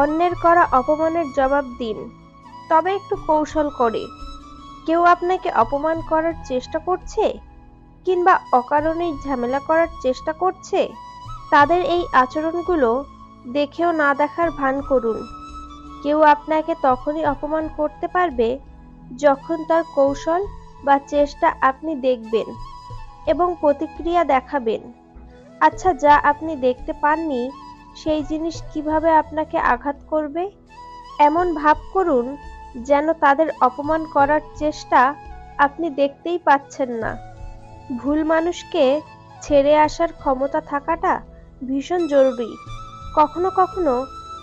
অন্যের করা অপমানের জবাব দিন, তবে একটু কৌশল করে। কেউ আপনাকে অপমান করার চেষ্টা করছে কিংবা অকারণেই ঝামেলা করার চেষ্টা করছে, তাদের এই আচরণগুলো দেখেও না দেখার ভান করুন। কেউ আপনাকে তখনই অপমান করতে পারবে যখন তার কৌশল বা চেষ্টা আপনি দেখবেন এবং প্রতিক্রিয়া দেখাবেন। আচ্ছা, যা আপনি দেখতে পাননি সেই জিনিস কিভাবে আপনাকে আঘাত করবে, এমন ভাব করুন যেন তাদের অপমান করার চেষ্টা আপনি দেখতেই পাচ্ছেন না। ভুল মানুষকে ছেড়ে আসার ক্ষমতা থাকাটা ভীষণ জরুরি। কখনো কখনো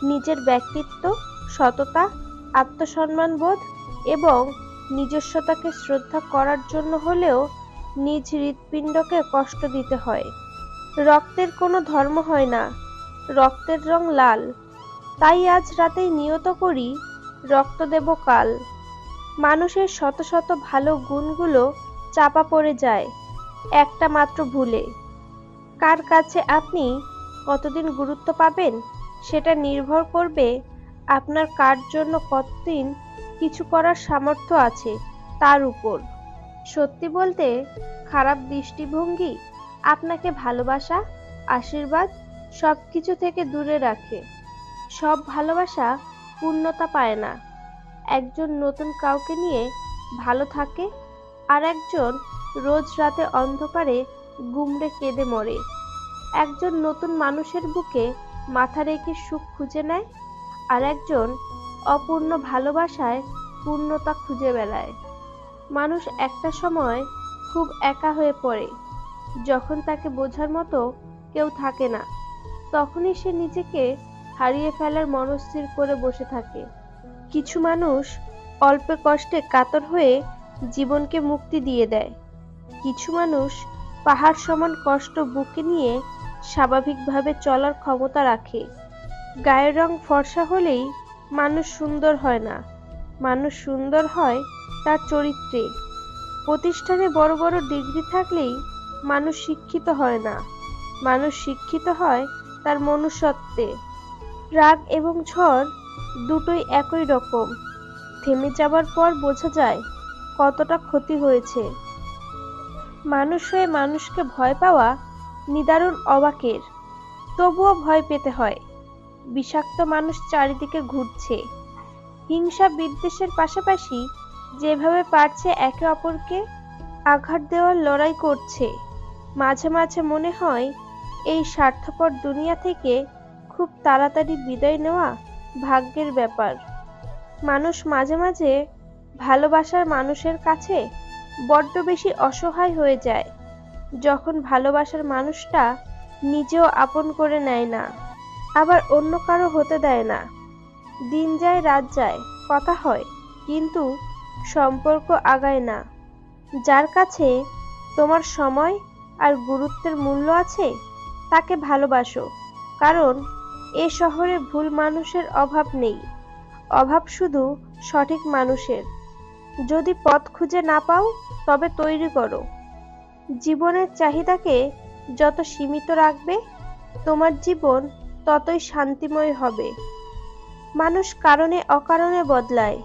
নিজের ব্যক্তিত্ব, সততা, আত্মসম্মানবোধ এবং নিজস্বতাকে শ্রদ্ধা করার জন্য হলেও নিজ হৃৎপিণ্ডকে কষ্ট দিতে হয়। রক্তের কোনো ধর্ম হয় না, রক্তের রং লাল। তাই আজ রাতেই নিয়ত করি, রক্ত দেব কাল। মানুষের শত শত ভালো গুণগুলো চাপা পড়ে যায় একটা মাত্র ভুলে। কার কাছে আপনি কতদিন গুরুত্ব পাবেন সেটা নির্ভর করবে আপনার কার জন্য কতদিন কিছু করার সামর্থ্য আছে তার উপর। সত্যি বলতে, খারাপ দৃষ্টিভঙ্গি আপনাকে ভালোবাসা, আশীর্বাদ সবকিছু থেকে দূরে রাখে। সব ভালোবাসা পূর্ণতা পায় না। একজন নতুন কাউকে নিয়ে ভালো থাকে, আর একজন রোজ রাতে অন্ধকারে গুমড়ে কেঁদে মরে। একজন নতুন মানুষের বুকে মাথা রেখে সুখ খুঁজে নেয়, আর একজন অপূর্ণ ভালোবাসায় পূর্ণতা খুঁজে বেড়ায়। মানুষ একটা সময় খুব একা হয়ে পড়ে, যখন তাকে বোঝার মতো কেউ থাকে না। তখনই সে নিজেকে হারিয়ে ফেলার মনস্থির করে বসে থাকে। কিছু মানুষ অল্প কষ্টে কাতর হয়ে জীবনকে মুক্তি দিয়ে দেয়। কিছু মানুষ পাহাড় সমান কষ্ট বুকে নিয়ে স্বাভাবিকভাবে চলার ক্ষমতা রাখে। গায়ের রং ফর্সা হলেই মানুষ সুন্দর হয় না, মানুষ সুন্দর হয় তার চরিত্রে। প্রতিষ্ঠানে বড় বড় ডিগ্রি থাকলেই মানুষ শিক্ষিত হয় না, মানুষ শিক্ষিত হয় তার মনুষ্যত্বে। রাগ এবং ঝড় দুটোই একই রকম, থেমে যাবার পর বোঝা যায় কতটা ক্ষতি হয়েছে। মানুষ হয়ে মানুষকে ভয় পাওয়া নিদারুণ অবাকের, তবুও ভয় পেতে হয়। বিষাক্ত মানুষ চারিদিকে ঘুরছে, হিংসা বিদ্বেষের পাশাপাশি যেভাবে পারছে একে অপরকে আঘাত দেওয়ার লড়াই করছে। মাঝে মাঝে মনে হয় এই স্বার্থপর দুনিয়া থেকে খুব তাড়াতাড়ি বিদায় নেওয়া ভাগ্যের ব্যাপার। মানুষ মাঝে মাঝে ভালোবাসার মানুষের কাছে বড্ড বেশি অসহায় হয়ে যায়, যখন ভালোবাসার মানুষটা নিজেও আপন করে নেয় না, আবার অন্য কারো হতে দেয় না। দিন যায় রাত যায়, কথা হয়, কিন্তু সম্পর্ক আগায় না। যার কাছে তোমার সময় আর গুরুত্বের মূল্য আছে তাকে ভালোবাসো, কারণ এ শহরে ভুল মানুষের অভাব নেই, অভাব শুধু সঠিক মানুষের। যদি পথ খুঁজে না পাও তবে তৈরি করো। জীবনের চাহিদাকে যত সীমিত রাখবে তোমার জীবন ততই শান্তিময় হবে। মানুষ কারণে অকারণে বদলায়,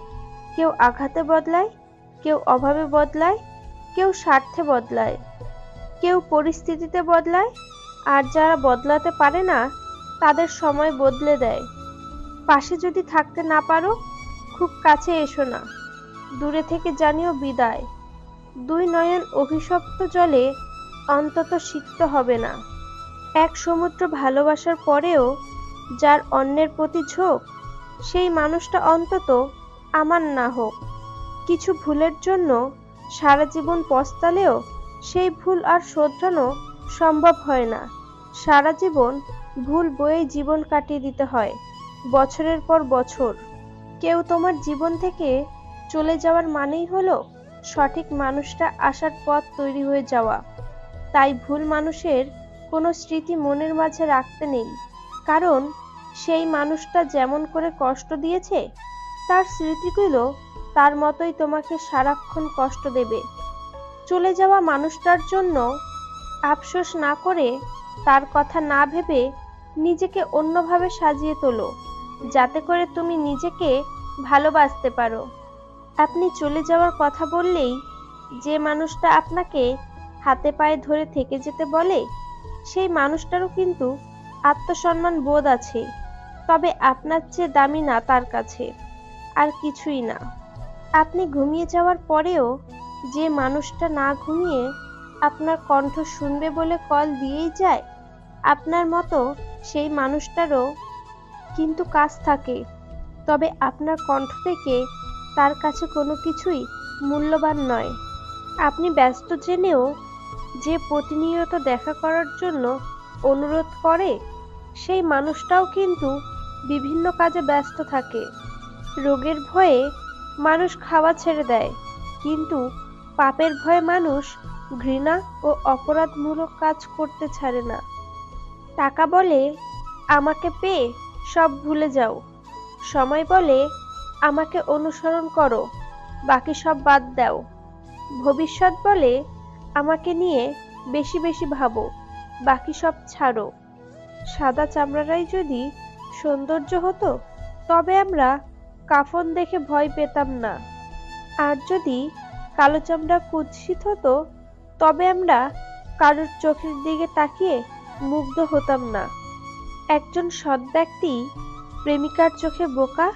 কেউ আঘাতে বদলায়, কেউ অভাবে বদলায়, কেউ স্বার্থে বদলায়, কেউ পরিস্থিতিতে বদলায়, আর যারা বদলাতে পারে না তাদের সময় বদলে দেয়। পাশে যদি থাকতে না পারো, খুব কাছে এসো না, দূরে থেকে জানিও বিদায়। দুই নয়ন অভিশপ্ত জলে অন্তত সিক্ত হবে না। এক সমুদ্র ভালোবাসার পরেও যার অন্যের প্রতি ঝোঁক, সেই মানুষটা অন্তত আমার না হোক। কিছু ভুলের জন্য সারা জীবন পস্তালেও সেই ভুল আর শোধরানো সম্ভব হয় না। সারা জীবন ভুল বয়েই জীবন কাটিয়ে দিতে হয়, বছরের পর বছর। কেউ তোমার জীবন থেকে চলে যাওয়ার মানেই হলো সঠিক মানুষটা আসার পথ তৈরি হয়ে যাওয়া। তাই ভুল মানুষের কোনো স্মৃতি মনের মাঝে রাখতে নেই, কারণ সেই মানুষটা যেমন করে কষ্ট দিয়েছে তার স্মৃতিগুলো তার মতোই তোমাকে সারাক্ষণ কষ্ট দেবে। চলে যাওয়া মানুষটার জন্য আফসোস না করে, তার কথা না ভেবে নিজেকে অন্যভাবে সাজিয়ে তোলো। যাতে করে তুমি নিজেকে ভালোবাসতে পারো। আপনি চলে যাওয়ার কথা বললেই যে মানুষটা আপনাকে হাতে পায়ে ধরে থেকে যেতে বলে, সেই মানুষটারও কিন্তু আত্মসম্মান বোধ আছে, তবে আপনার চেয়ে দামি না তার কাছে, আর কিছুই না। আপনি ঘুমিয়ে যাওয়ার পরেও যে মানুষটা না ঘুমিয়ে আপনার কণ্ঠ শুনবে বলে কল দিয়েই যায়, আপনার মতো সেই মানুষটারও কিন্তু কাজ থাকে, তবে আপনার কণ্ঠ থেকে তার কাছে কোনো কিছুই মূল্যবান নয়। আপনি ব্যস্ত জেনেও যে প্রতিনিয়ত দেখা করার জন্য অনুরোধ করে, সেই মানুষটাও কিন্তু বিভিন্ন কাজে ব্যস্ত থাকে। রোগের ভয়ে মানুষ খাওয়া ছেড়ে দেয়, কিন্তু পাপের ভয়ে মানুষ ঘৃণা ও অপরাধমূলক কাজ করতে ছাড়ে না। টাকা বলে আমাকে পেয়ে সব ভুলে যাও, সময় বলে আমাকে অনুসরণ করো, বাকি সব বাদ দাও, ভবিষ্যৎ বলে আমাকে নিয়ে বেশি বেশি ভাবো, বাকি সব ছাড়ো। সাদা চামড়ারাই যদি সৌন্দর্য হতো, তবে আমরা কাফন দেখে ভয় পেতাম না, আর যদি কালো চামড়া কুৎসিত হতো, তবে আমরা কারোর চোখের দিকে তাকিয়ে মুগ্ধ হতাম না। একজন সৎ ব্যক্তি প্রেমিকার চোখে বোকা,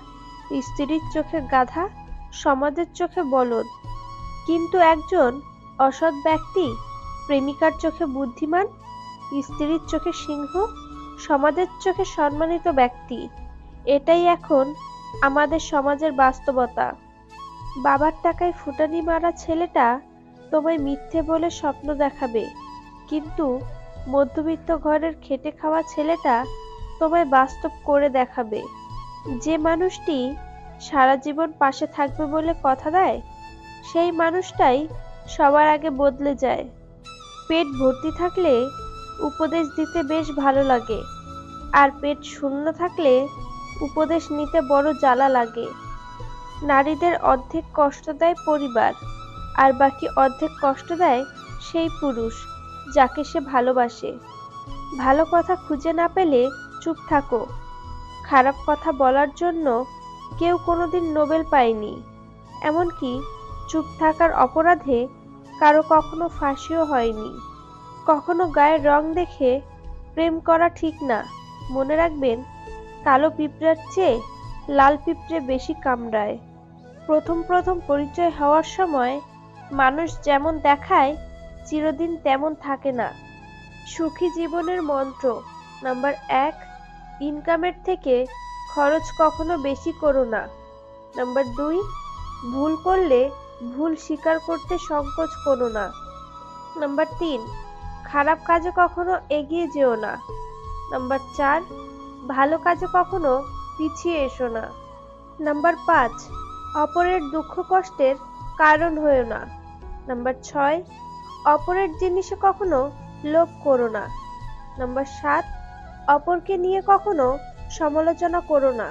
স্ত্রীর চোখে গাধা, সমাজের চোখে বলদ, কিন্তু একজন অসৎ ব্যক্তি প্রেমিকার চোখে বুদ্ধিমান, স্ত্রীর চোখে সিংহ, সমাজের চোখে সম্মানিত ব্যক্তি। এটাই এখন আমাদের সমাজের বাস্তবতা। বাবার টাকায় ফুটানি মারা ছেলেটা তোমায় মিথ্যে বলে স্বপ্ন দেখাবে, কিন্তু মধ্যবিত্ত ঘরের খেটে খাওয়া ছেলেটা তোমায় বাস্তব করে দেখাবে। যে মানুষটি সারা জীবন পাশে থাকবে বলে কথা দেয়, সেই মানুষটাই সবার আগে বদলে যায়। পেট ভর্তি থাকলে উপদেশ দিতে বেশ ভালো লাগে, আর পেট শূন্য থাকলে উপদেশ নিতে বড় জ্বালা লাগে। নারীদের অর্ধেক কষ্ট দেয় পরিবার, আর বাকি অর্ধেক কষ্ট দেয় সেই পুরুষ যাকে সে ভালোবাসে। ভালো কথা খুঁজে না পেলে চুপ থাকো। খারাপ কথা বলার জন্য কেউ কোনোদিন নোবেল পায়নি, এমনকি চুপ থাকার অপরাধে কারো কখনো ফাঁসিও হয়নি। কখনো গায়ের রং দেখে প্রেম করা ঠিক না। মনে রাখবেন, কালো পিঁপড়ার চেয়ে লাল পিঁপড়ে বেশি কামড়ায়। প্রথম প্রথম পরিচয় হওয়ার সময় মানুষ যেমন দেখায়, চিরদিন তেমন থাকে না। সুখী জীবনের মন্ত্র নাম্বার 1, ইনকামের থেকে খরচ কখনো বেশি করো না। নাম্বার 2, ভুল করলে ভুল স্বীকার করতে সংকোচ করো না। নাম্বার 3, খারাপ কাজে কখনো এগিয়ে যেও না। নাম্বার 4, ভালো কাজে কখনো পিছিয়ে এসো না। নাম্বার 5, অপরের দুঃখ কষ্টের কারণ হয়ো না। নাম্বার 6, অপরের জিনিসে কখনো লোভ করো না। নাম্বার 7, অপরকে নিয়ে কখনো সমালোচনা করো না।